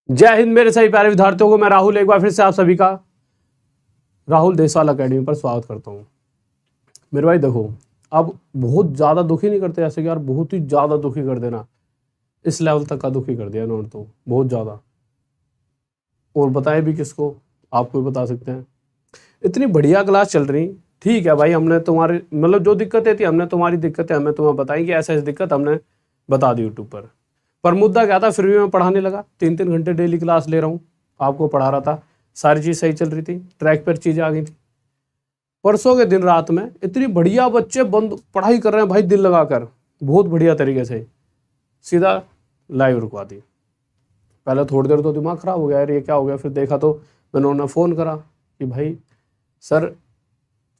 जय हिंद मेरे सभी प्यारे विद्यार्थियों को, मैं राहुल एक बार फिर से आप सभी का राहुल देसवाल अकेडमी पर स्वागत करता हूँ। मेरे भाई देखो, अब बहुत ज़्यादा दुखी नहीं करते, ऐसे कि यार बहुत ही ज़्यादा दुखी कर देना, इस लेवल तक का दुखी कर दिया इन्होंने तो बहुत ज़्यादा। और बताएं भी किसको, आपको भी बता सकते हैं। इतनी बढ़िया क्लास चल रही, ठीक है भाई, हमने तुम्हारी मतलब जो दिक्कतें थी हमने तुम्हारी दिक्कतें हमें तुम्हें बताई कि ऐसा ऐसी दिक्कत हमने बता दी यूट्यूब पर मुद्दा क्या था, फिर भी मैं पढ़ाने लगा। 3-3 घंटे डेली क्लास ले रहा हूँ, आपको पढ़ा रहा था, सारी चीज़ सही चल रही थी, ट्रैक पर चीज़ें आ गई थी। परसों के दिन रात में इतनी बढ़िया बच्चे बंद पढ़ाई कर रहे हैं भाई, दिल लगाकर बहुत बढ़िया तरीके से, सीधा लाइव रुकवा दी। पहले थोड़ी देर तो दिमाग खराब हो गया, यार ये क्या हो गया। फिर देखा तो मैंने उन्हें फ़ोन करा कि भाई सर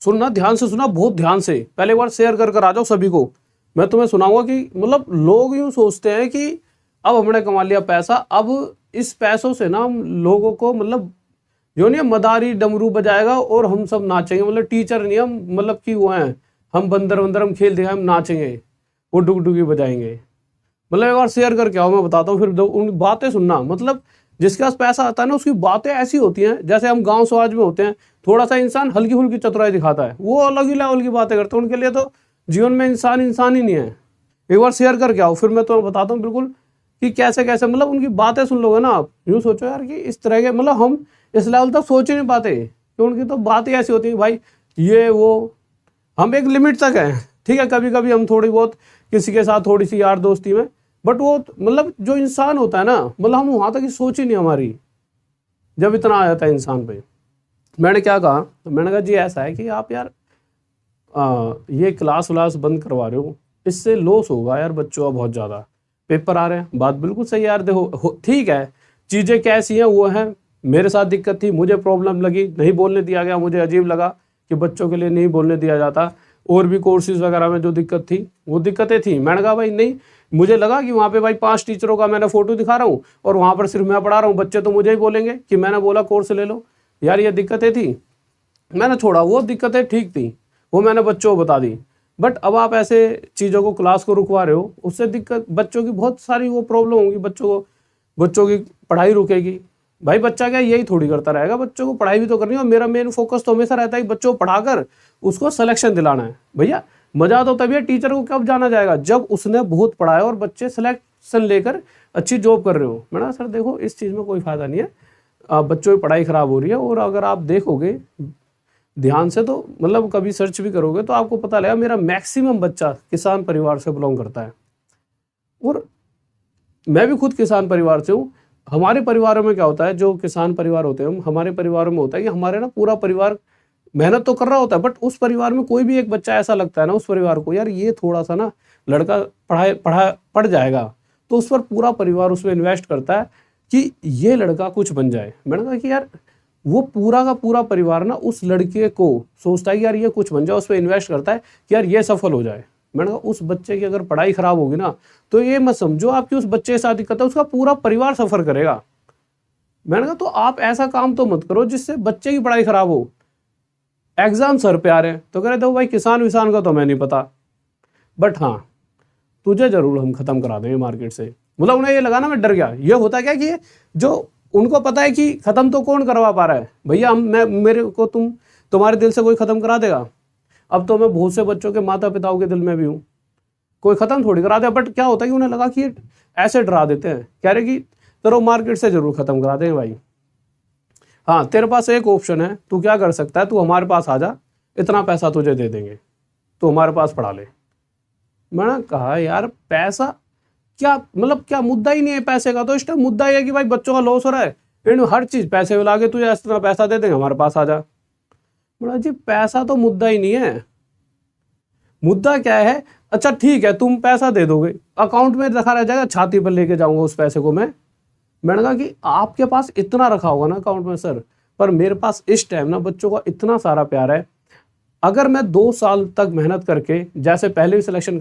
सुनना, ध्यान से सुना, बहुत ध्यान से, पहले बार शेयर कर आ जाओ सभी को। मैं तुम्हें सुनाऊंगा कि मतलब लोग यूँ सोचते हैं कि अब हमने कमा लिया पैसा, अब इस पैसों से ना हम लोगों को मतलब जो नहीं मदारी डमरू बजाएगा और हम सब नाचेंगे, मतलब टीचर नहीं हम, मतलब कि वो हैं हम बंदर वंदर हम खेल देंगे, हम नाचेंगे, वो डुगडुगी बजाएंगे। मतलब एक बार शेयर करके आओ, मैं बताता हूँ, फिर उन बातें सुनना। मतलब जिसके पास पैसा आता है ना, उसकी बातें ऐसी होती हैं जैसे हम गांव समाज में होते हैं, थोड़ा सा इंसान हल्की फुल्की चतुराई दिखाता है, वो अलग ही लेवल की बातें करते हैं। उनके लिए तो जीवन में इंसान इंसान ही नहीं है। एक बार शेयर करके आओ, फिर मैं तुम्हें बताता हूँ बिल्कुल कि कैसे कैसे, मतलब उनकी बातें सुन लोगे ना आप, यूँ सोचो यार कि इस तरह के, मतलब हम इस लेवल तक सोच ही नहीं पाते कि उनकी तो बातें ऐसी होती है भाई, ये वो। हम एक लिमिट तक हैं, ठीक है, कभी कभी हम थोड़ी बहुत किसी के साथ थोड़ी सी यार दोस्ती में, बट वो मतलब जो इंसान होता है ना, मतलब हम वहां तक की सोच ही नहीं हमारी, जब इतना आ जाता है इंसान पे। मैंने क्या कहा, मैंने कहा जी ऐसा है कि आप यार ये क्लास व्लास बंद करवा रहे हो, इससे लॉस होगा यार बच्चों का बहुत ज़्यादा, पेपर आ रहे हैं। बात बिल्कुल सही है यार, देखो ठीक है, चीज़ें कैसी हैं वो हैं। मेरे साथ दिक्कत थी, मुझे प्रॉब्लम लगी, नहीं बोलने दिया गया, मुझे अजीब लगा कि बच्चों के लिए नहीं बोलने दिया जाता। और भी कोर्सेज वगैरह में जो दिक्कत थी वो दिक्कतें थी। मैंने कहा भाई नहीं, मुझे लगा कि वहाँ पे भाई 5 टीचरों का मैंने फोटो दिखा रहा हूँ और वहाँ पर सिर्फ मैं पढ़ा रहा हूँ, बच्चे तो मुझे ही बोलेंगे कि मैंने बोला कोर्स ले लो। यार ये दिक्कतें थी, मैंने छोड़ा। वो दिक्कतें ठीक थी, वो मैंने बच्चों को बता दी। बट अब आप ऐसे चीज़ों को, क्लास को रुकवा रहे हो, उससे दिक्कत बच्चों की बहुत सारी वो प्रॉब्लम होगी, बच्चों की पढ़ाई रुकेगी। भाई बच्चा क्या यही थोड़ी करता रहेगा, बच्चों को पढ़ाई भी तो करनी है। और मेरा मेन फोकस तो हमेशा रहता है कि बच्चों को पढ़ाकर उसको सिलेक्शन दिलाना है। भैया मजा तो तभी है, टीचर को कब जाना जाएगा, जब उसने बहुत पढ़ाया और बच्चे सिलेक्शन लेकर अच्छी जॉब कर रहे हो। मैंने सर देखो इस चीज़ में कोई फायदा नहीं है, बच्चों की पढ़ाई खराब हो रही है। और अगर आप देखोगे ध्यान से, तो मतलब कभी सर्च भी करोगे तो आपको पता लगेगा मेरा मैक्सिमम बच्चा किसान परिवार से बिलोंग करता है। और मैं भी खुद किसान परिवार से हूँ। हमारे परिवारों में क्या होता है, जो किसान परिवार होते हैं, हमारे परिवारों में होता है कि हमारे ना पूरा परिवार मेहनत तो कर रहा होता है, बट उस परिवार में कोई भी एक बच्चा ऐसा लगता है ना उस परिवार को, यार ये थोड़ा सा ना लड़का पढ़ जाएगा, तो उस पर पूरा परिवार उसमें इन्वेस्ट करता है कि ये लड़का कुछ बन जाए। मैंने कहा कि यार वो पूरा का पूरा परिवार ना उस लड़के को सोचता है कि यार ये कुछ बन जाए, उस पर इन्वेस्ट करता है कि यार ये सफल हो जाए। मैंने कहा उस बच्चे की अगर पढ़ाई खराब होगी ना, तो ये मत समझो आपकी उस बच्चे के साथ दिक्कत है, उसका पूरा परिवार सफर करेगा। मैंने कहा तो आप ऐसा काम तो मत करो जिससे बच्चे की पढ़ाई खराब हो। एग्जाम सर पे आ रहे हैं तो कह रहे थे भाई किसान विसान का तो हमें नहीं पता, बट हाँ तुझे जरूर हम खत्म करा देंगे मार्केट से। मतलब उन्हें ये लगा ना मैं डर गया। ये होता क्या कि जो उनको पता है कि खत्म तो कौन करवा पा रहा है, भैया हम मैं मेरे को तुम्हारे दिल से कोई खत्म करा देगा। अब तो मैं बहुत से बच्चों के माता पिताओं के दिल में भी हूँ, कोई खत्म थोड़ी करा दे। बट क्या होता है कि उन्हें लगा कि ये ऐसे डरा देते हैं, कह रहे कि तेरे मार्केट से जरूर खत्म करा देंगे भाई। हाँ तेरे पास एक ऑप्शन है, तू क्या कर सकता है, तू हमारे पास आ जा, इतना पैसा तुझे दे देंगे, तू हमारे पास पढ़ा ले। मैंने कहा यार पैसा क्या, मतलब क्या मुद्दा ही नहीं है पैसे का, तो इस टाइम मुद्दा ही है कि भाई बच्चों का लॉस हो रहा है, इन हर चीज पैसे में लाके तुझे इतना पैसा दे देंगे, हमारे पास आ जा। बोला जी पैसा तो मुद्दा ही नहीं है, मुद्दा क्या है, अच्छा ठीक है तुम पैसा दे दोगे, अकाउंट में रखा रह जाएगा, छाती पर लेके जाऊंगा उस पैसे को मैं। मैंने कहा कि आपके पास इतना रखा होगा ना अकाउंट में सर, पर मेरे पास इस टाइम ना बच्चों का इतना सारा प्यार है, अगर मैं 2 साल तक मेहनत करके, जैसे पहले भी सिलेक्शन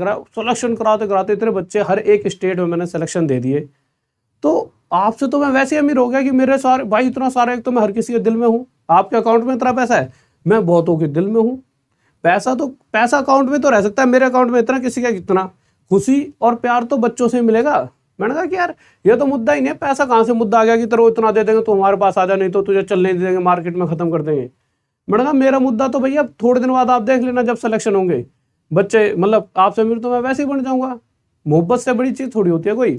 कराते कराते इतने बच्चे हर एक स्टेट में मैंने सिलेक्शन दे दिए, तो आपसे तो मैं वैसे अमीर हो गया कि मेरे सारे भाई इतना सारा, एक तो मैं हर किसी के दिल में हूँ, आपके अकाउंट में इतना पैसा है, मैं बहुतों के दिल में हूँ। पैसा अकाउंट में तो रह सकता है, मेरे अकाउंट में इतना, किसी का कितना, खुशी और प्यार तो बच्चों से मिलेगा। मैंने कहा कि यार ये तो मुद्दा ही नहीं है, पैसा कहाँ से मुद्दा आ गया कि तेरे को इतना दे देंगे तो हमारे पास आ जा, नहीं तो तुझे चलने नहीं देंगे, मार्केट में खत्म कर देंगे। मैंने कहा मेरा मुद्दा तो भैया थोड़े दिन बाद आप देख लेना, जब सिलेक्शन होंगे बच्चे, मतलब आपसे मिल तो मैं वैसे ही बन जाऊंगा, मोहब्बत से बड़ी चीज थोड़ी होती है कोई।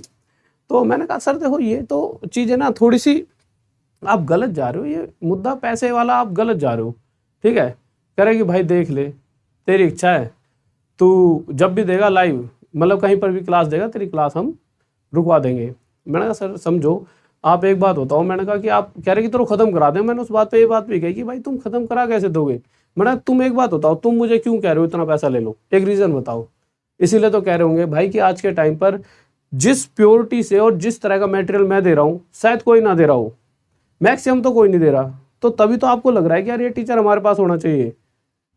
तो मैंने कहा सर देखो ये तो चीज़ है ना, थोड़ी सी आप गलत जा रहे हो, ये मुद्दा पैसे वाला आप गलत जा रहे हो, ठीक है। कह रहे कि भाई देख ले, तेरी इच्छा है, तू जब भी देगा लाइव, मतलब कहीं पर भी क्लास देगा, तेरी क्लास हम रुकवा देंगे। मैंने कहा सर समझो, आप एक बात बताओ। मैंने कहा कि आप कह रहे कि तेरे ख़त्म करा दें। मैंने उस बात पे ये बात भी कही कि भाई तुम ख़त्म करा कैसे दोगे। मैंने कहा तुम एक बात बताओ, तुम मुझे क्यों कह रहे हो इतना पैसा ले लो, एक रीज़न बताओ। इसीलिए तो कह रहे होंगे भाई कि आज के टाइम पर जिस प्योरिटी से और जिस तरह का मटेरियल मैं दे रहा हूँ शायद कोई ना दे रहा हो, मैक्सिमम तो कोई नहीं दे रहा। तो तभी तो आपको लग रहा है कि यार ये टीचर हमारे पास होना चाहिए,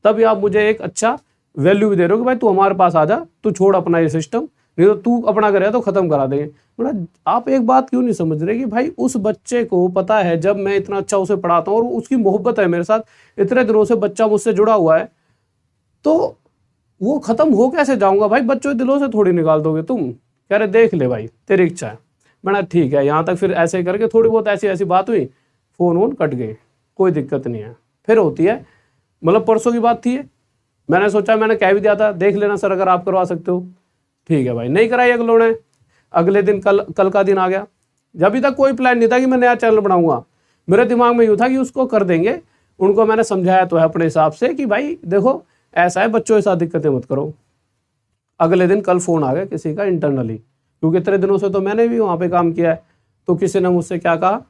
तभी आप मुझे एक अच्छा वैल्यू भी दे रहे हो कि भाई तू हमारे पास आ जा, तू छोड़ अपना ये सिस्टम, नहीं तो तू अपना करे तो खत्म करा देंगे। मतलब आप एक बात क्यों नहीं समझ रहे कि भाई उस बच्चे को पता है, जब मैं इतना अच्छा उसे पढ़ाता हूँ और उसकी मोहब्बत है मेरे साथ, इतने दिनों से बच्चा मुझसे जुड़ा हुआ है, तो वो खत्म हो कैसे जाऊंगा भाई, बच्चों के दिलों से थोड़ी निकाल दोगे तुम। कह रहे देख ले भाई तेरी इच्छा है। मैंने ठीक है, यहाँ तक फिर ऐसे करके थोड़ी बहुत ऐसी ऐसी बात हुई, फोन वोन कट गए, कोई दिक्कत नहीं है। फिर होती है, मतलब परसों की बात थी, मैंने सोचा, मैंने कह भी दिया था देख लेना सर अगर आप करवा सकते हो। ठीक है भाई, नहीं कराई अगलों ने। अगले दिन कल का दिन आ गया, जब अभी तक कोई प्लान नहीं था कि मैं नया चैनल बनाऊंगा, मेरे दिमाग में यूँ था कि उसको कर देंगे। उनको मैंने समझाया तो है अपने हिसाब से कि भाई देखो ऐसा है, बच्चों के साथ दिक्कतें मत करो। अगले दिन कल फ़ोन आ गया किसी का इंटरनली, क्योंकि इतने दिनों से तो मैंने भी वहाँ पे काम किया है, तो किसी ने मुझसे क्या कहा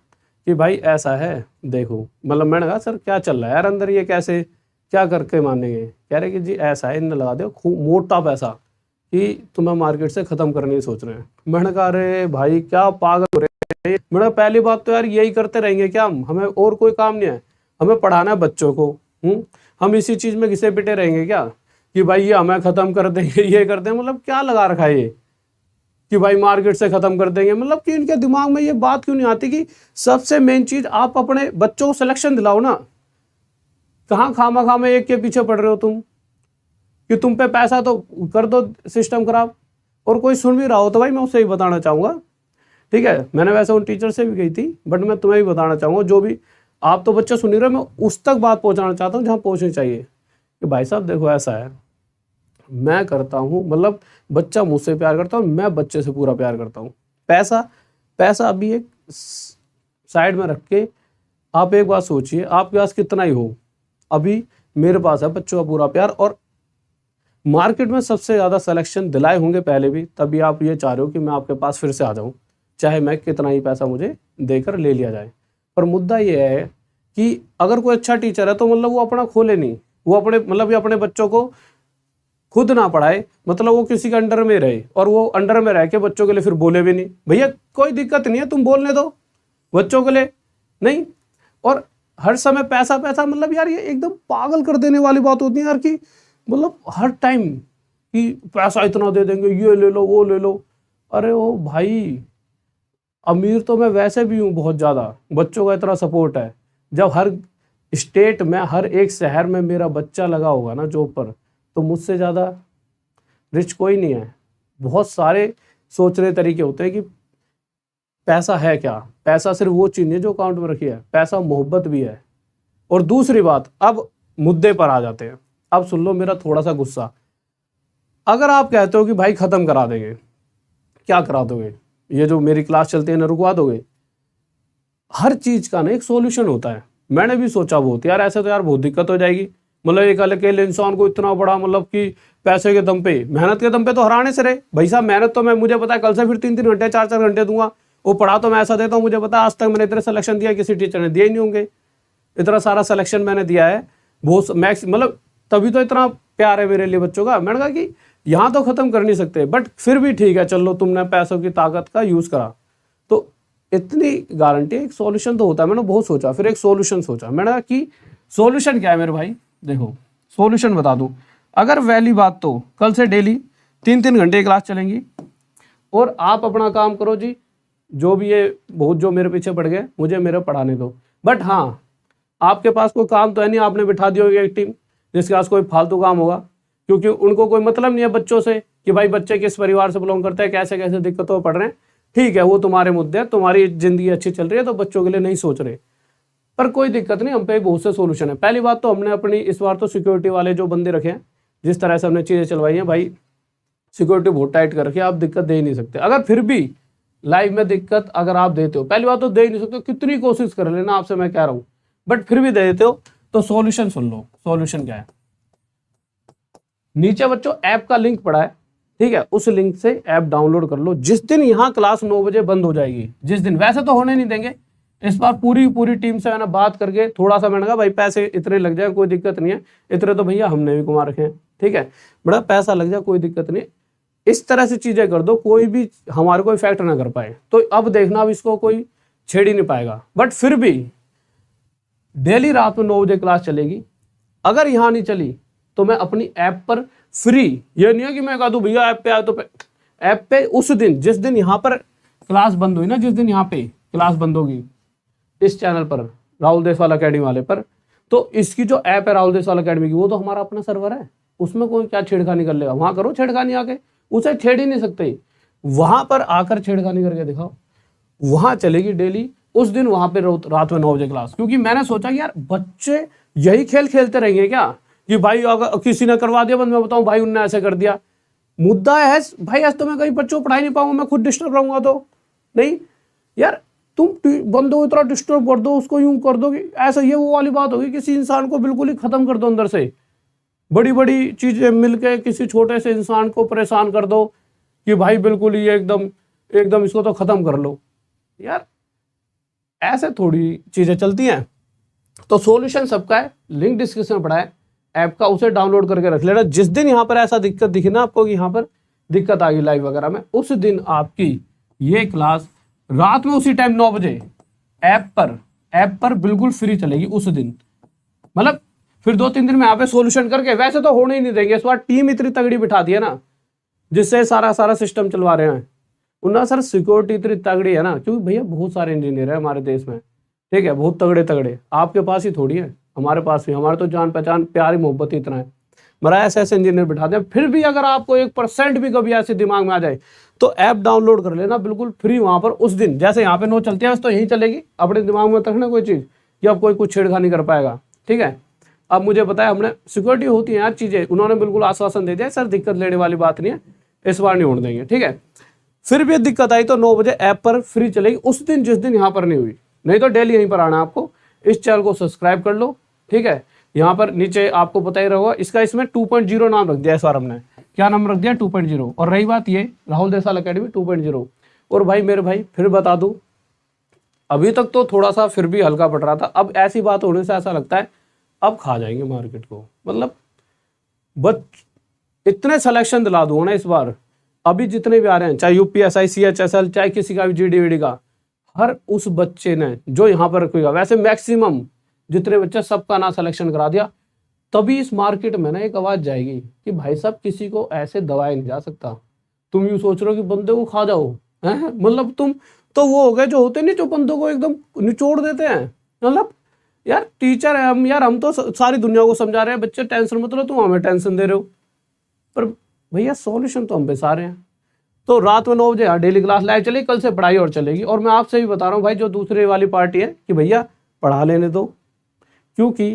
कि भाई ऐसा है देखो, मतलब मैंने कहा सर क्या चल रहा है यार अंदर, ये कैसे क्या करके मानेंगे। कह रहे कि जी ऐसा है, इनने लगा दो खूब मोटा पैसा कि तुम्हें मार्केट से ख़त्म करने की सोच रहे हैं। मैंने कहा अरे भाई क्या पागल हो रहे हैं। मैंने पहली बात तो यार यही करते रहेंगे क्या हम, हमें और कोई काम नहीं है, हमें पढ़ाना है बच्चों को। हम इसी चीज़ में घिसे पिटे रहेंगे क्या कि भाई ये हमें ख़त्म कर देंगे, ये कर देंगे, मतलब क्या लगा रखा है ये कि भाई मार्केट से ख़त्म कर देंगे। मतलब कि इनके दिमाग में ये बात क्यों नहीं आती कि सबसे मेन चीज़ आप अपने बच्चों को सिलेक्शन दिलाओ ना। कहाँ खामा खामा एक के पीछे पड़ रहे हो तुम कि तुम पे पैसा तो कर दो सिस्टम खराब। और कोई सुन भी रहा हो तो भाई मैं उसे ही बताना चाहूँगा, ठीक है। मैंने वैसे उन टीचर से भी गई थी, बट मैं तुम्हें भी बताना चाहूँगा, जो भी आप तो बच्चे सुन ही रहे हो, मैं उस तक बात पहुँचाना चाहता हूँ जहाँ पहुँचनी चाहिए कि भाई साहब देखो ऐसा है, मैं करता हूँ, मतलब बच्चा मुझसे प्यार करता है, मैं बच्चे से पूरा प्यार करता हूँ। पैसा अभी एक साइड में रख के आप एक बात सोचिए, आपके पास कितना ही हो, अभी मेरे पास है बच्चों का पूरा प्यार, और मार्केट में सबसे ज़्यादा सिलेक्शन दिलाए होंगे पहले भी, तभी आप ये चाह रहे हो कि मैं आपके पास फिर से आ जाऊँ, चाहे मैं कितना ही पैसा मुझे देकर ले लिया जाए। पर मुद्दा ये है कि अगर कोई अच्छा टीचर है तो मतलब वो अपना खोले नहीं, वो अपने मतलब ये अपने बच्चों को खुद ना पढ़ाए, मतलब वो किसी के अंडर में रहे, और वो अंडर में रह के बच्चों के लिए फिर बोले भी नहीं। भैया कोई दिक्कत नहीं है, तुम बोलने दो बच्चों के लिए, नहीं। और हर समय पैसा पैसा, मतलब यार ये एकदम पागल कर देने वाली बात होती है यार, कि मतलब हर टाइम कि पैसा इतना दे देंगे, ये ले लो वो ले लो। अरे ओ भाई, अमीर तो मैं वैसे भी हूँ बहुत ज़्यादा, बच्चों का इतना सपोर्ट है। जब हर स्टेट में हर एक शहर में मेरा बच्चा लगा होगा ना जॉब पर, तो मुझसे ज़्यादा रिच कोई नहीं है। बहुत सारे सोच रहे तरीके होते हैं कि पैसा है क्या, पैसा सिर्फ वो चीज़ नहीं है जो अकाउंट में रखी है, पैसा मोहब्बत भी है। और दूसरी बात, अब मुद्दे पर आ जाते हैं। अब सुन लो मेरा थोड़ा सा गुस्सा। अगर आप कहते हो कि भाई ख़त्म करा देंगे, क्या करा दोगे, ये जो मेरी क्लास चलती है ना रुकवा दोगे। हर चीज़ का ना एक सॉल्यूशन होता है। मैंने भी सोचा बहुत यार, ऐसे तो यार बहुत दिक्कत हो जाएगी, मतलब एक अकेले इंसान को इतना बड़ा, मतलब कि पैसे के दम पे, मेहनत के दम पे तो हराने से रहे। भाई साहब मेहनत तो मैं, मुझे पता है कल से फिर 3-3 घंटे 4-4 घंटे दूंगा। वो पढ़ा तो मैं ऐसा देता हूँ, मुझे पता है आज तक मैंने इतने सिलेक्शन दिया किसी टीचर ने दिए ही नहीं होंगे। इतना सारा सिलेक्शन मैंने दिया है, बहुत मैक्स, मतलब तभी तो इतना प्यार है मेरे लिए बच्चों का। मैंने कहा कि यहाँ तो ख़त्म कर नहीं सकते, बट फिर भी ठीक है चलो, तुमने पैसों की ताकत का यूज़ करा तो इतनी गारंटी, एक सॉल्यूशन तो होता है। मैंने बहुत सोचा, फिर एक सॉल्यूशन सोचा। मैंने कहा कि सॉल्यूशन क्या है मेरे भाई, देखो सॉल्यूशन बता दूं। अगर वैली बात तो कल से डेली 3-3 घंटे की क्लास चलेंगी, और आप अपना काम करो जी, जो भी ये बहुत जो मेरे पीछे पड़ गए मुझे मेरे पढ़ाने दो। बट हाँ, आपके पास कोई काम तो है नहीं, आपने बिठा दी होगी एक टीम जिसके पास कोई फालतू काम होगा, क्योंकि उनको कोई मतलब नहीं है बच्चों से कि भाई बच्चे किस परिवार से बिलोंग करते हैं, कैसे कैसे दिक्कतों में पढ़ रहे हैं। ठीक है वो तुम्हारे मुद्दे हैं, तुम्हारी जिंदगी अच्छी चल रही है तो बच्चों के लिए नहीं सोच रहे, पर कोई दिक्कत नहीं, हम पे बहुत से सोल्यूशन है। पहली बात तो हमने अपनी इस बार तो सिक्योरिटी वाले जो बंदे रखे हैं, जिस तरह से हमने चीजें चलवाई हैं भाई, सिक्योरिटी बहुत टाइट कर रखी है, आप दिक्कत दे ही नहीं सकते। अगर फिर भी लाइव में दिक्कत अगर आप देते हो, पहली बात तो दे ही नहीं सकते, कितनी कोशिश कर लेना आपसे मैं कह रहा हूं, बट फिर भी दे देते हो तो सॉल्यूशन सुन लो। सॉल्यूशन क्या है, नीचे बच्चों ऐप का लिंक पड़ा है, ठीक है, उस लिंक से ऐप डाउनलोड कर लो। जिस दिन यहाँ क्लास 9 बजे बंद हो जाएगी, जिस दिन, वैसे तो होने नहीं देंगे, इस बार पूरी टीम से मैंने बात करके थोड़ा सा मैंने कहा भाई पैसे इतने लग जाए कोई दिक्कत नहीं है, इतने तो भैया हमने भी कमा रखे हैं, ठीक है, बड़ा पैसा लग जाए कोई दिक्कत नहीं, इस तरह से चीजें कर दो कोई भी हमारे को इफेक्ट ना कर पाए। तो अब देखना, अब इसको कोई छेड़ ही नहीं पाएगा। बट फिर भी डेली रात में 9 बजे क्लास चलेगी, अगर यहाँ नहीं चली तो मैं अपनी ऐप पर फ्री, ये नहीं है कि मैं कह दूं भैया ऐप पे आए तो ऐप पे उस दिन, जिस दिन यहाँ पर क्लास बंद हुई ना, जिस दिन यहाँ पे क्लास बंद होगी इस चैनल पर राहुल देसवाल अकेडमी वाले पर, तो इसकी जो ऐप है राहुल देसवाल अकेडमी की, वो तो हमारा अपना सर्वर है, उसमें कोई क्या छेड़खानी कर लेगा, वहां करो छेड़खानी आके, उसे छेड़ ही नहीं सकते, वहां पर आकर छेड़खानी करके दिखाओ, वहां चलेगी डेली उस दिन वहां पे रात में 9 बजे क्लास। क्योंकि मैंने सोचा कि यार बच्चे यही खेल खेलते रहेंगे क्या, कि भाई अगर किसी ने करवा दिया बंद, मैं बताऊं भाई उनने ऐसे कर दिया, मुद्दा है भाई ऐसे तो मैं कहीं बच्चों को पढ़ाई नहीं पाऊंगा, मैं खुद डिस्टर्ब रहूंगा तो नहीं यार, तुम बंदों को इतना डिस्टर्ब कर दो, उसको यूं कर दो कि ऐसा, ये वो वाली बात होगी, किसी इंसान को बिल्कुल ही खत्म कर दो अंदर से, बड़ी बड़ी चीजें मिलके किसी छोटे से इंसान को परेशान कर दो कि भाई बिल्कुल ही एकदम एकदम इसको तो खत्म कर लो, यार ऐसे थोड़ी चीजें चलती हैं। तो सॉल्यूशन सबका है, लिंक डिस्क्रिप्शन में पड़ा है ऐप का, उसे डाउनलोड करके रख लेना। जिस दिन यहाँ पर ऐसा दिक्कत दिखे ना आपको कि यहाँ पर दिक्कत आ गई लाइव वगैरह में, उस दिन आपकी ये क्लास रात में उसी टाइम 9 बजे ऐप पर बिल्कुल फ्री चलेगी उस दिन। मतलब फिर 2-3 दिन में यहाँ पे सोल्यूशन करके, वैसे तो होने ही नहीं देंगे, इस बार टीम इतनी तगड़ी बिठा दी है ना, जिससे सारा सिस्टम चलवा रहे हैं उन्ना सर, सिक्योरिटी इतनी तगड़ी है ना, क्योंकि भैया बहुत सारे इंजीनियर है हमारे देश में, ठीक है, बहुत तगड़े, आपके पास ही थोड़ी है, हमारे पास भी, हमारे तो जान पहचान प्यारी मोहब्बत ही इतना है, मेरा ऐसे इंजीनियर बिठा दें। फिर भी अगर आपको 1% भी कभी ऐसे दिमाग में आ जाए तो ऐप डाउनलोड कर लेना बिल्कुल फ्री, वहां पर उस दिन जैसे यहाँ पे 9 चलती है तो यही चलेगी, अपने दिमाग में रखना कोई चीज कि अब कोई कुछ छेड़खानी कर पाएगा, ठीक है। अब मुझे पता है हमने सिक्योरिटी होती है यार चीजें, उन्होंने बिल्कुल आश्वासन दे दिया सर दिक्कत लेने वाली बात नहीं है, इस बार नहीं होने देंगे, ठीक है। फिर भी दिक्कत आई तो 9 बजे ऐप पर फ्री चलेगी उस दिन, जिस दिन यहाँ पर नहीं हुई, नहीं तो डेली यहीं पर आना आपको। इस चैनल को सब्सक्राइब कर लो, ठीक है, यहाँ पर नीचे आपको पता ही रहेगा, इसका इसमें 2.0 नाम रख दिया इस बार हमने, क्या नाम रख दिया 2.0। और रही बात ये राहुल देसवाल अकेडमी 2.0, और भाई मेरे भाई फिर बता दूं, अभी तक तो थोड़ा सा फिर भी हल्का पड़ रहा था, अब ऐसी बात होने से ऐसा लगता है अब खा जाएंगे मार्केट को, मतलब इतने सिलेक्शन दिला दूंगा ना इस बार, अभी जितने भी आ रहे हैं, चाहे यूपीएसआई, CHSL, चाहे किसी का भी GD का, हर उस बच्चे ने जो यहाँ पर रखेगा, वैसे मैक्सिमम जितने बच्चे सबका ना सिलेक्शन करा दिया, तभी इस मार्केट में ना एक आवाज जाएगी कि भाई साहब किसी को ऐसे दबाया नहीं जा सकता। तुम यूं सोच रहे हो कि बंदे को खा जाओ, हैं, मतलब तुम तो वो हो गए जो होते नहीं, जो बंदों को एकदम निचोड़ देते हैं। मतलब यार टीचर है हम, यार हम तो सारी दुनिया को समझा रहे हैं, बच्चे टेंशन मत लो, तुम हमें टेंशन दे रहे हो, पर भैया सॉल्यूशन तो हम पे सारे हैं। तो रात में 9 बजे डेली क्लास लाइव चलेगी, कल से पढ़ाई और चलेगी। और मैं आपसे भी बता रहा हूँ भाई, जो दूसरे वाली पार्टी है कि भैया पढ़ा लेने दो, क्योंकि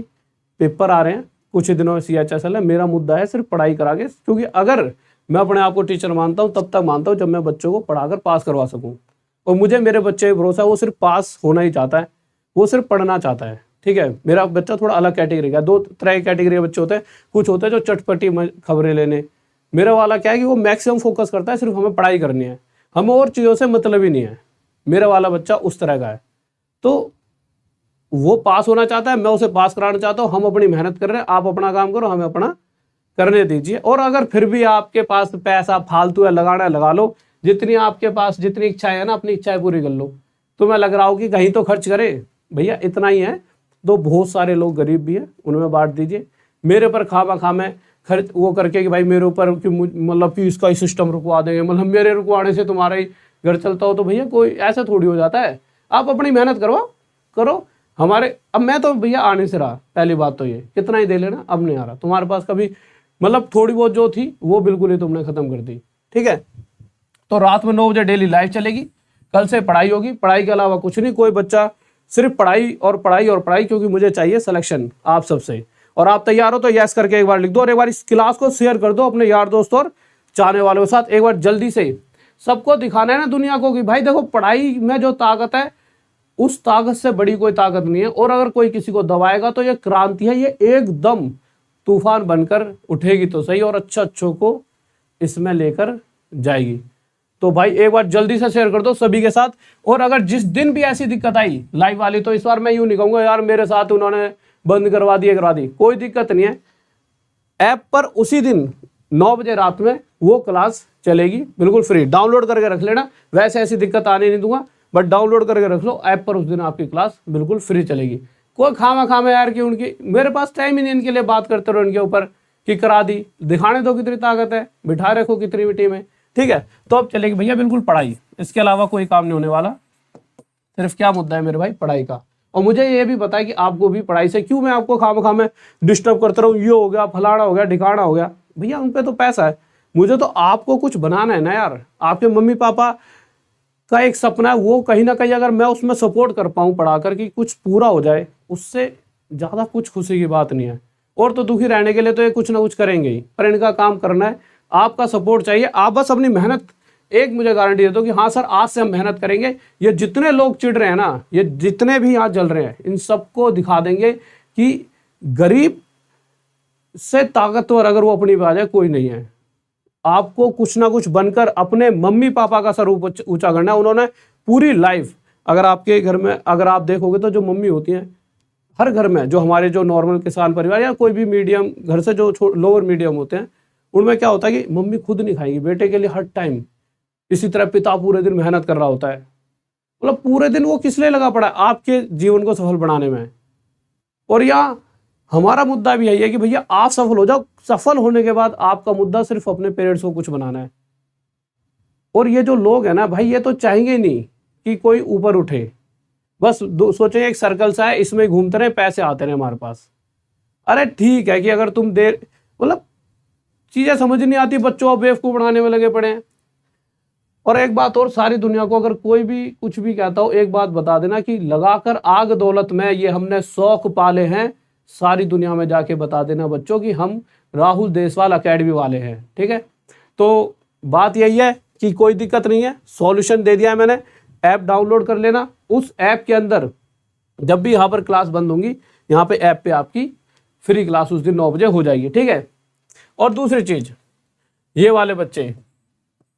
पेपर आ रहे हैं कुछ ही दिनों में, CHSL है, मेरा मुद्दा है सिर्फ पढ़ाई करा के, क्योंकि अगर मैं अपने आप को टीचर मानता हूँ तब तक मानता हूँ जब मैं बच्चों को पढ़ाकर पास करवा सकूँ। और मुझे मेरे बच्चे पर भरोसा है, वो सिर्फ पास होना ही चाहता है, वो सिर्फ पढ़ना चाहता है, ठीक है। मेरा बच्चा थोड़ा अलग कैटेगरी का, 2 तरह की कैटेगरी के बच्चे होते हैं, कुछ होते हैं जो चटपटी खबरें लेने, मेरा वाला क्या है कि वो मैक्सिमम फोकस करता है, सिर्फ हमें पढ़ाई करनी है, हमें और चीज़ों से मतलब ही नहीं है। मेरा वाला बच्चा उस तरह का है, तो वो पास होना चाहता है, मैं उसे पास कराना चाहता हूँ, हम अपनी मेहनत कर रहे हैं, आप अपना काम करो, हमें अपना करने दीजिए। और अगर फिर भी आपके पास पैसा फालतू है, लगाना है लगा लो, जितनी आपके पास जितनी इच्छाएं है ना, अपनी इच्छाएं पूरी कर लो। तो मैं लग रहा हूँ कि कहीं तो खर्च करे भैया, इतना ही है, तो बहुत सारे लोग गरीब भी हैं, उनमें बांट दीजिए। मेरे पर खामा में खर्च वो करके कि भाई मेरे ऊपर कि मतलब कि इसका ही सिस्टम रुकवा देंगे, मतलब मेरे रुकवाने से तुम्हारा ही घर चलता हो, तो भैया कोई ऐसा थोड़ी हो जाता है। आप अपनी मेहनत करो हमारे। अब मैं तो भैया आने से रहा, पहली बात तो ये, कितना ही दे लेना, अब नहीं आ रहा तुम्हारे पास कभी, मतलब थोड़ी बहुत जो थी वो बिल्कुल ही तुमने खत्म कर दी, ठीक है। तो रात में 9 बजे डेली लाइव चलेगी, कल से पढ़ाई होगी, पढ़ाई के अलावा कुछ नहीं। कोई बच्चा सिर्फ पढ़ाई और पढ़ाई और पढ़ाई, क्योंकि मुझे चाहिए सिलेक्शन आप सबसे। और आप तैयार हो तो यस करके एक बार लिख दो, और एक बार इस क्लास को शेयर कर दो अपने यार दोस्त और चाहने वालों के साथ। एक बार जल्दी से सबको दिखाना है ना दुनिया को कि भाई देखो, पढ़ाई में जो ताकत है उस ताकत से बड़ी कोई ताकत नहीं है। और अगर कोई किसी को दबाएगा तो ये क्रांति है, ये एकदम तूफान बनकर उठेगी तो सही, और अच्छों को इसमें लेकर जाएगी। तो भाई एक बार जल्दी से शेयर कर दो सभी के साथ। और अगर जिस दिन भी ऐसी दिक्कत आई लाइव वाली, तो इस बार मैं यूं नहीं कहूंगा यार मेरे साथ उन्होंने बंद करवा दी। कोई दिक्कत नहीं है, ऐप पर उसी दिन 9 बजे रात में वो क्लास चलेगी, बिल्कुल फ्री। डाउनलोड करके रख लेना, वैसे ऐसी दिक्कत आने नहीं दूंगा, बट डाउनलोड करके रख लो, ऐप पर उस दिन आपकी क्लास बिल्कुल फ्री चलेगी। कोई खामा यार कि उनकी, मेरे पास टाइम ही नहीं इनके लिए बात करते रहो इनके ऊपर कि करा दी। दिखाने दो कितनी ताकत है, बिठा रखो कितनी भी टीम है, ठीक है। तो अब चलेगी भैया बिल्कुल पढ़ाई, इसके अलावा कोई काम नहीं होने वाला। सिर्फ क्या मुद्दा है मेरे भाई, पढ़ाई का। और मुझे ये भी पता है कि आपको भी पढ़ाई से, क्यों मैं आपको खामा में डिस्टर्ब करता रहूँ, ये हो गया फलाना हो गया ढिकाना हो गया। भैया उन पे तो पैसा है, मुझे तो आपको कुछ बनाना है ना यार। आपके मम्मी पापा का एक सपना है, वो कहीं ना कहीं अगर मैं उसमें सपोर्ट कर पाऊँ पढ़ाकर कि कुछ पूरा हो जाए, उससे ज़्यादा कुछ खुशी की बात नहीं है। और तो दुखी रहने के लिए तो ये कुछ ना कुछ करेंगे ही, पर इनका काम करना है, आपका सपोर्ट चाहिए। आप बस अपनी मेहनत, एक मुझे गारंटी दे दो कि हाँ सर आज से हम मेहनत करेंगे। ये जितने लोग चिढ़ रहे हैं ना, ये जितने भी यहाँ जल रहे हैं, इन सबको दिखा देंगे कि गरीब से ताकतवर अगर वो अपनी बात है कोई नहीं है। आपको कुछ ना कुछ बनकर अपने मम्मी पापा का सर ऊंचा करना है। उन्होंने पूरी लाइफ, अगर आपके घर में अगर आप देखोगे तो जो मम्मी होती हैं हर घर में, जो हमारे जो नॉर्मल किसान परिवार या कोई भी मीडियम घर से जो लोअर मीडियम होते हैं, उनमें क्या होता है कि मम्मी खुद नहीं खाएगी बेटे के लिए हर टाइम। इसी तरह पिता पूरे दिन मेहनत कर रहा होता है, मतलब पूरे दिन वो किस लिए लगा पड़ा है, आपके जीवन को सफल बनाने में। और यहाँ हमारा मुद्दा भी यही है कि भैया आप सफल हो जाओ। सफल होने के बाद आपका मुद्दा सिर्फ अपने पेरेंट्स को कुछ बनाना है। और ये जो लोग हैं ना भाई, ये तो चाहेंगे नहीं कि कोई ऊपर उठे, बस सोचे एक सर्कल सा है, इसमें घूमते रहे, पैसे आते रहे हमारे पास। अरे ठीक है कि अगर तुम देर, मतलब चीजें समझ नहीं आती, बच्चों को बेवकूफ बनाने में लगे पड़े हैं। और एक बात और, सारी दुनिया को अगर कोई भी कुछ भी कहता हो, एक बात बता देना कि लगाकर आग दौलत में ये हमने शौक पाले हैं। सारी दुनिया में जाके बता देना बच्चों कि हम राहुल देसवाल एकेडमी वाले हैं, ठीक है। तो बात यही है कि कोई दिक्कत नहीं है, सॉल्यूशन दे दिया है मैंने। ऐप डाउनलोड कर लेना, उस ऐप के अंदर जब भी यहाँ पर क्लास बंद होंगी, यहाँ पे ऐप पे आपकी फ्री क्लास उस दिन 9 बजे हो जाएगी, ठीक है। और दूसरी चीज, ये वाले बच्चे,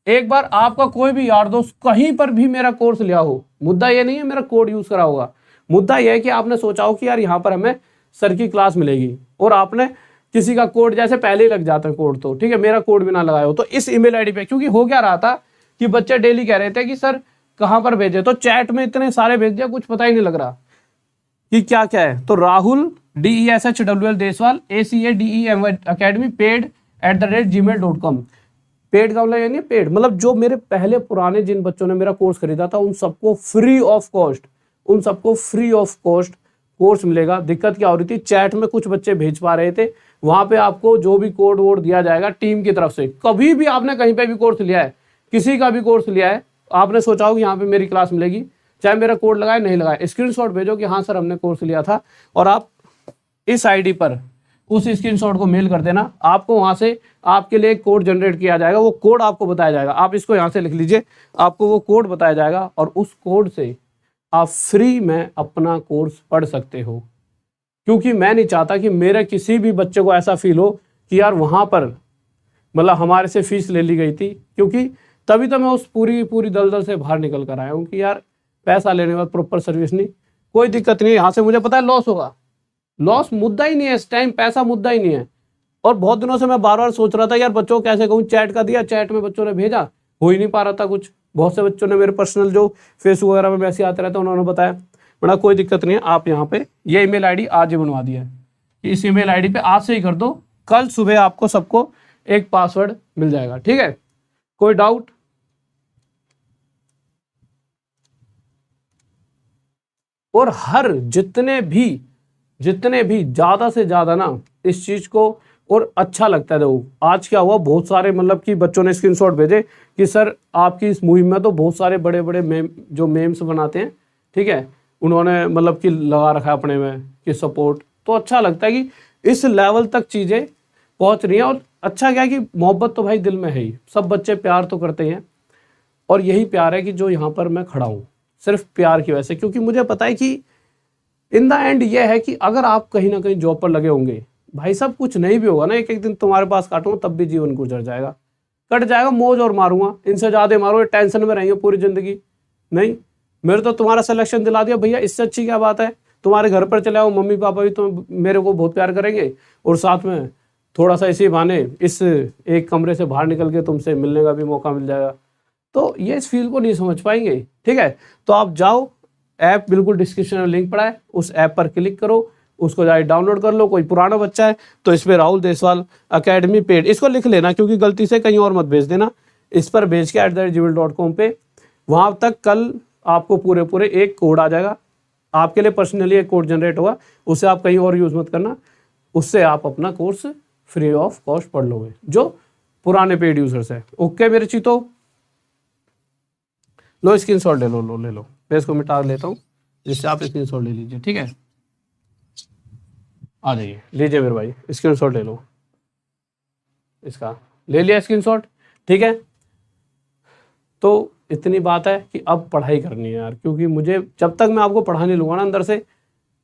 एक बार आपका कोई भी यार दोस्त कहीं पर भी मेरा कोर्स लिया हो, मुद्दा ये नहीं है मेरा कोड यूज करा होगा, मुद्दा यह है कि आपने सोचा हो कि यार यहाँ पर हमें सर की क्लास मिलेगी, और आपने किसी का कोड, जैसे पहले ही लग जाता है कोड, तो ठीक है मेरा कोड भी ना लगाया हो, तो इस ईमेल आईडी पे, क्योंकि हो क्या रहा था कि बच्चे डेली कह रहे थे कि सर कहाँ पर भेजे, तो चैट में इतने सारे भेज दिया, कुछ पता ही नहीं लग रहा कि क्या क्या है। तो Rahul DESHWL Deswal ACADEM academy paid@gmail.com। Paid का मतलब ये नहीं, पेड मतलब जो मेरे पहले पुराने जिन बच्चों ने मेरा कोर्स खरीदा था उन सबको फ्री ऑफ कॉस्ट, उन सबको फ्री ऑफ कॉस्ट कोर्स मिलेगा। दिक्कत क्या हो रही थी, चैट में कुछ बच्चे भेज पा रहे थे, वहां पे आपको जो भी कोड वोड दिया जाएगा टीम की तरफ से। कभी भी आपने कहीं पे भी कोर्स लिया है, किसी का भी कोर्स लिया है, आपने सोचा हो कि यहाँ पे मेरी क्लास मिलेगी, चाहे मेरा कोड लगाए नहीं लगाए, स्क्रीनशॉट भेजो कि हाँ सर हमने कोर्स लिया था, और आप इस आईडी पर उस स्क्रीनशॉट को मेल कर देना। आपको वहां से आपके लिए एक कोड जनरेट किया जाएगा, वो कोड आपको बताया जाएगा, आप इसको यहाँ से लिख लीजिए, आपको वो कोड बताया जाएगा, और उस कोड से आप फ्री में अपना कोर्स पढ़ सकते हो। क्योंकि मैं नहीं चाहता कि मेरे किसी भी बच्चे को ऐसा फील हो कि यार वहां पर मतलब हमारे से फीस ले ली गई थी, क्योंकि तभी तो मैं उस पूरी दलदल से बाहर निकल कर आया हूँ कि यार पैसा लेने के बाद प्रॉपर सर्विस नहीं, कोई दिक्कत नहीं है, यहाँ से मुझे पता है लॉस होगा, लॉस मुद्दा ही नहीं है इस टाइम, पैसा मुद्दा ही नहीं है। और बहुत दिनों से मैं बार बार सोच रहा था यार बच्चों को कैसे कहूँ, चैट का दिया, चैट में बच्चों ने भेजा, हो ही नहीं पा रहा था कुछ। बहुत से बच्चों ने मेरे पर्सनल जो फेसबुक वगैरह में मैसेज आते रहते हैं उन्होंने बताया, बड़ा कोई दिक्कत नहीं है, आप यहाँ पे ये ईमेल आईडी आज ही बनवा दिया है, इस ईमेल आईडी पे आज से ही कर दो, कल सुबह आपको सबको एक पासवर्ड मिल जाएगा, ठीक है। कोई डाउट? और हर जितने भी ज्यादा से ज्यादा ना इस चीज को और अच्छा लगता है। देखो आज क्या हुआ, बहुत सारे मतलब कि बच्चों ने स्क्रीनशॉट भेजे कि सर आपकी इस मुहिम में तो बहुत सारे बड़े बड़े मेम्स बनाते हैं, ठीक है, उन्होंने मतलब कि लगा रखा है अपने में कि सपोर्ट। तो अच्छा लगता है कि इस लेवल तक चीज़ें पहुंच रही हैं। और अच्छा क्या है कि मोहब्बत तो भाई दिल में है ही, सब बच्चे प्यार तो करते हैं, और यही प्यार है कि जो यहाँ पर मैं खड़ा हूँ सिर्फ प्यार की वजह से। क्योंकि मुझे पता है कि इन द एंड ये है कि अगर आप कहीं ना कहीं जॉब पर लगे होंगे, भाई साहब कुछ नहीं भी होगा ना, एक एक दिन तुम्हारे पास काटूंगा तब भी जीवन गुजर जाएगा, कट जाएगा, मौज और मारूंगा, इनसे ज़्यादा मारूंगा, टेंशन में रहेंगे पूरी ज़िंदगी। नहीं, मेरे तो तुम्हारा सिलेक्शन दिला दिया भैया, इससे अच्छी क्या बात है। तुम्हारे घर पर चले आओ, मम्मी पापा भी तो मेरे को बहुत प्यार करेंगे, और साथ में थोड़ा सा इसी बहाने इस एक कमरे से बाहर निकल के तुमसे मिलने का भी मौका मिल जाएगा। तो ये इस फील को नहीं समझ पाएंगे, ठीक है। तो आप जाओ, ऐप बिल्कुल डिस्क्रिप्शन में लिंक पड़ा है, उस ऐप पर क्लिक करो, उसको जाके डाउनलोड कर लो। कोई पुराना बच्चा है तो इस पर राहुल देसवाल अकेडमी पेड इसको लिख लेना, क्योंकि गलती से कहीं और मत भेज देना, इस पर भेज के @gmail.com पे वहाँ तक कल आपको पूरे एक कोड आ जाएगा, आपके लिए पर्सनली एक कोड जनरेट होगा, उसे आप कहीं और यूज़ मत करना, उससे आप अपना कोर्स फ्री ऑफ कॉस्ट पढ़ लोगे जो पुराने पेड यूजर्स है। ओके मेरे चीतो, लो स्क्रीनशॉट ले लो, ले लो, मैं इसको मिटा लेता हूँ जिससे आप स्क्रीनशॉट ले लीजिए, ठीक है। आ जाइए, लीजिए मेरे भाई स्क्रीनशॉट ले लो, इसका ले लिया स्क्रीनशॉट, ठीक है। तो इतनी बात है कि अब पढ़ाई करनी है यार, क्योंकि मुझे जब तक मैं आपको पढ़ा नहीं लूँगा ना अंदर से,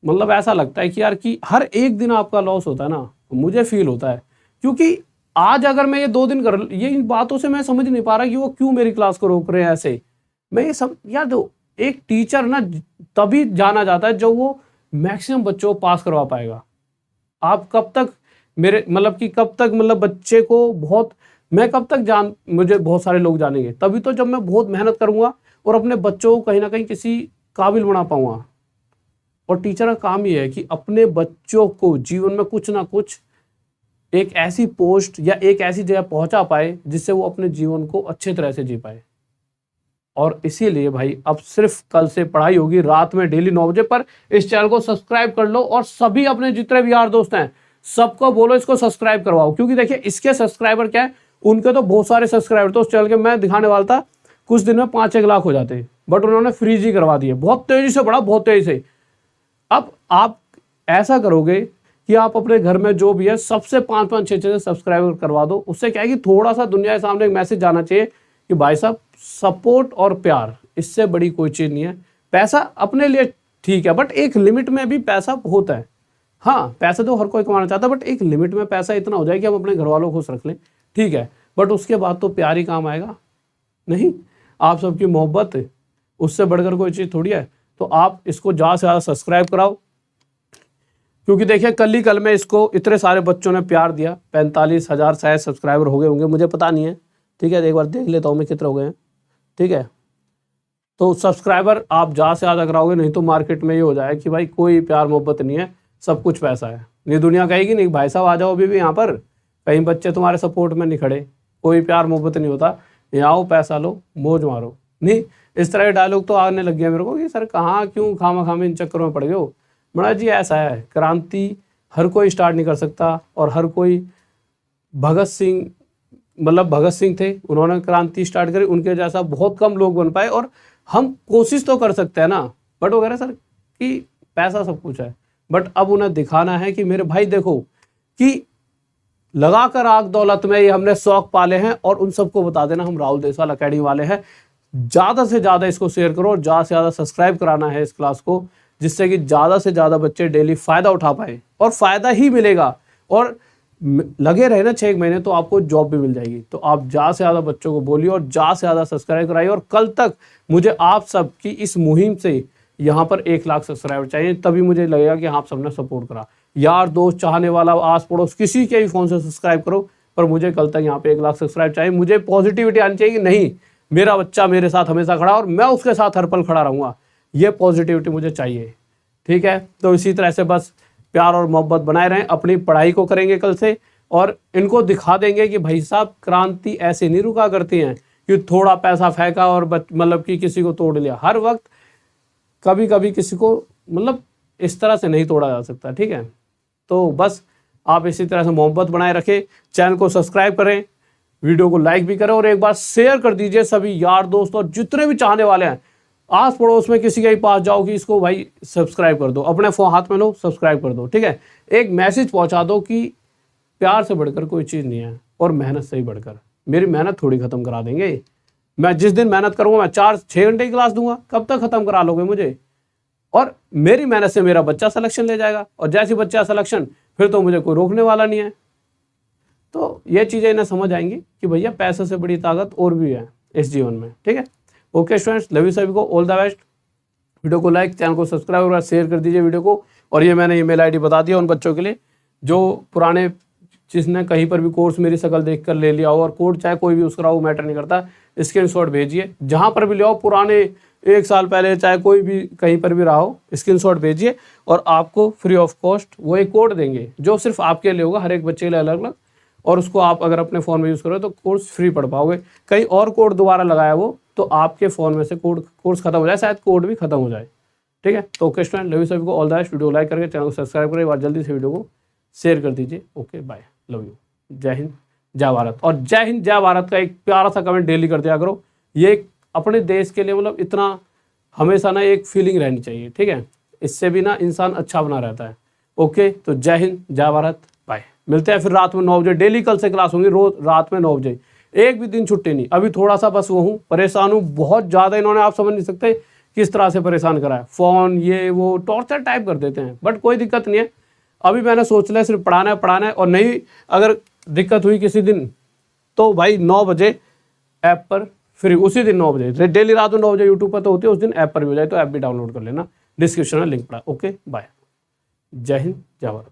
मतलब ऐसा लगता है कि यार कि हर एक दिन आपका लॉस होता है ना, मुझे फील होता है। क्योंकि आज अगर मैं ये 2 दिन कर, ये इन बातों से मैं समझ नहीं पा रहा कि वो क्यों मेरी क्लास को रोक रहे हैं ऐसे। मैं ये सब यार, दो एक टीचर ना तभी जाना जाता है जो वो मैक्सिमम बच्चों को पास करवा पाएगा। आप कब तक मेरे मतलब कि कब तक मतलब बच्चे को बहुत, मैं कब तक मुझे बहुत सारे लोग जानेंगे, तभी तो जब मैं बहुत मेहनत करूंगा और अपने बच्चों को कहीं ना कहीं किसी काबिल बना पाऊंगा। और टीचर का काम ये है कि अपने बच्चों को जीवन में कुछ ना कुछ एक ऐसी पोस्ट या एक ऐसी जगह पहुंचा पाए जिससे वो अपने जीवन को अच्छे तरह से जी पाए। और इसीलिए भाई अब सिर्फ कल से पढ़ाई होगी रात में डेली 9 बजे पर। इस चैनल को सब्सक्राइब कर लो और सभी अपने जितने भी यार दोस्त हैं सबको बोलो इसको सब्सक्राइब करवाओ। क्योंकि देखिए इसके सब्सक्राइबर क्या है, उनके तो बहुत सारे सब्सक्राइबर तो उस चैनल के मैं दिखाने वाला था कुछ दिन में 5-1 लाख हो जाते, बट उन्होंने फ्रीज ही करवा दिए, बहुत तेजी से बढ़ा, बहुत तेजी से। अब आप ऐसा करोगे कि आप अपने घर में जो भी है सबसे 5-5, 6-6 सब्सक्राइबर करवा दो। उससे क्या है कि थोड़ा सा दुनिया के सामने एक मैसेज जाना चाहिए कि भाई साहब सपोर्ट और प्यार, इससे बड़ी कोई चीज़ नहीं है। पैसा अपने लिए ठीक है, बट एक लिमिट में भी पैसा होता है। हाँ पैसा तो हर कोई कमाना चाहता है, बट एक लिमिट में पैसा इतना हो जाए कि हम अपने घर वालों को खुश रख लें, ठीक है। बट उसके बाद तो प्यार ही काम आएगा। नहीं, आप सबकी मोहब्बत उससे बढ़कर कोई चीज़ थोड़ी है। तो आप इसको ज़्यादा से ज़्यादा सब्सक्राइब कराओ, क्योंकि देखिए कल में इसको इतने सारे बच्चों ने प्यार दिया, 45,000 शायद सब्सक्राइबर हो गए होंगे, मुझे पता नहीं है, ठीक है। एक बार देख लेता हूँ मैं कितने हो गए हैं, ठीक है। तो सब्सक्राइबर आप ज़्यादा से ज़्यादा कराओगे, नहीं तो मार्केट में ये हो जाए कि भाई कोई प्यार मोहब्बत नहीं है, सब कुछ पैसा है। नहीं दुनिया कहेगी नहीं भाई साहब आ जाओ अभी भी यहाँ पर, कहीं बच्चे तुम्हारे सपोर्ट में नहीं खड़े, कोई प्यार मोहब्बत नहीं होता, यहाँ आओ पैसा लो मौज मारो। नहीं, इस तरह के डायलॉग तो आने लग गया मेरे को कि सर कहाँ क्यों खामा इन चक्करों में पड़ गए हो। बड़ा जी ऐसा है, क्रांति हर कोई स्टार्ट नहीं कर सकता, और हर कोई भगत सिंह थे, उन्होंने क्रांति स्टार्ट करी, उनके जैसा बहुत कम लोग बन पाए। और हम कोशिश तो कर सकते हैं ना, बट वो कह रहे सर कि पैसा सब कुछ है, बट अब उन्हें दिखाना है कि मेरे भाई देखो कि लगाकर आग दौलत में ये हमने शौक पाले हैं। और उन सबको बता देना हम राहुल देसवाल अकेडमी वाले हैं। ज़्यादा से ज़्यादा इसको शेयर करो और ज़्यादा से ज़्यादा सब्सक्राइब कराना है इस क्लास को, जिससे कि ज़्यादा से ज़्यादा बच्चे डेली फ़ायदा उठा पाए, और फ़ायदा ही मिलेगा। और लगे रहे ना 6 महीने तो आपको जॉब भी मिल जाएगी। तो आप ज़्यादा से ज़्यादा बच्चों को बोलिए और ज़्यादा से ज़्यादा सब्सक्राइब कराइए। और कल तक मुझे आप सब की इस मुहिम से यहाँ पर 1 लाख सब्सक्राइबर चाहिए, तभी मुझे लगेगा कि आप सबने सपोर्ट करा। यार दोस्त, चाहने वाला, आस पड़ोस, किसी के भी फ़ोन से सब्सक्राइब करो, पर मुझे कल तक यहाँ पे 1 लाख सब्सक्राइब चाहिए। मुझे पॉजिटिविटी आनी चाहिए कि नहीं मेरा बच्चा मेरे साथ हमेशा खड़ा और मैं उसके साथ हर पल खड़ा रहूँगा, ये पॉजिटिविटी मुझे चाहिए, ठीक है। तो इसी तरह से बस प्यार और मोहब्बत बनाए रहें। अपनी पढ़ाई को करेंगे कल से, और इनको दिखा देंगे कि भाई साहब क्रांति ऐसे नहीं रुका करती हैं कि थोड़ा पैसा फेंका और मतलब कि किसी को तोड़ लिया। हर वक्त कभी कभी किसी को मतलब इस तरह से नहीं तोड़ा जा सकता, ठीक है। तो बस आप इसी तरह से मोहब्बत बनाए रखें, चैनल को सब्सक्राइब करें, वीडियो को लाइक भी करें और एक बार शेयर कर दीजिए सभी यार दोस्त और जितने भी चाहने वाले हैं। आस पड़ोस में किसी के ही पास जाओ कि इसको भाई सब्सक्राइब कर दो, अपने फोन हाथ में लो सब्सक्राइब कर दो, ठीक है। एक मैसेज पहुंचा दो कि प्यार से बढ़कर कोई चीज़ नहीं है और मेहनत से ही बढ़कर। मेरी मेहनत थोड़ी खत्म करा देंगे, मैं जिस दिन मेहनत करूंगा मैं 4-6 घंटे की क्लास दूंगा, कब तक खत्म करा लोगे मुझे। और मेरी मेहनत से मेरा बच्चा सिलेक्शन ले जाएगा और जैसे बच्चा सिलेक्शन फिर तो मुझे कोई रोकने वाला नहीं है। तो ये चीज़ें इन्हें समझ आएंगी कि भैया पैसे से बड़ी ताकत और भी है इस जीवन में, ठीक है। ओके स्टूडेंट्स, लव यू सभी को, ऑल द बेस्ट। वीडियो को लाइक, चैनल को सब्सक्राइब और शेयर कर दीजिए वीडियो को। और ये मैंने ईमेल आईडी बता दिया उन बच्चों के लिए जो पुराने, जिसने कहीं पर भी कोर्स मेरी शक्ल देख कर ले लिया हो, और कोड चाहे कोई भी उसका वो मैटर नहीं करता, स्क्रीनशॉट भेजिए। जहाँ पर भी ले आओ, पुराने 1 साल पहले चाहे कोई भी कहीं पर भी रहा हो, स्क्रीनशॉट भेजिए और आपको फ्री ऑफ कॉस्ट वो एक कोड देंगे जो सिर्फ आपके लिए होगा, हर एक बच्चे के लिए अलग अलग। और उसको आप अगर अपने फ़ोन में यूज़ करो तो कोर्स फ्री पढ़ पाओगे। कहीं और कोड दोबारा लगाया वो तो आपके फ़ोन में से कोर्स खत्म हो जाए, शायद कोड भी खत्म हो जाए, ठीक है। तो ओके स्टूडेंट, लव यू सभी को, all the best. Video like करके चैनल को सब्सक्राइब करें और जल्दी से वीडियो को शेयर कर दीजिए। ओके बाय, लव यू, जय हिंद जय भारत। और जय हिंद जय भारत का एक प्यारा सा कमेंट डेली कर दिया करो। ये अपने देश के लिए मतलब इतना हमेशा ना एक फीलिंग रहनी चाहिए, ठीक है। इससे भी ना इंसान अच्छा बना रहता है। ओके, तो जय हिंद जय भारत, बाय। मिलते हैं फिर रात में 9 बजे, डेली कल से क्लास होंगी, रोज रात में 9 बजे, एक भी दिन छुट्टी नहीं। अभी थोड़ा सा बस वो हूँ, परेशान हूँ बहुत ज़्यादा। इन्होंने, आप समझ नहीं सकते किस तरह से परेशान करा है। फ़ोन ये वो टॉर्चर टाइप कर देते हैं, बट कोई दिक्कत नहीं है। अभी मैंने सोच लिया सिर्फ पढ़ाना है और नहीं अगर दिक्कत हुई किसी दिन तो भाई 9 बजे ऐप पर फ्री, उसी दिन 9 बजे, डेली रात में 9 बजे यूट्यूब पर तो होती है, उस दिन ऐप पर भी हो जाए तो ऐप भी डाउनलोड कर लेना, डिस्क्रिप्शन में लिंक पड़ा। ओके बाय, जय हिंद जय भारत।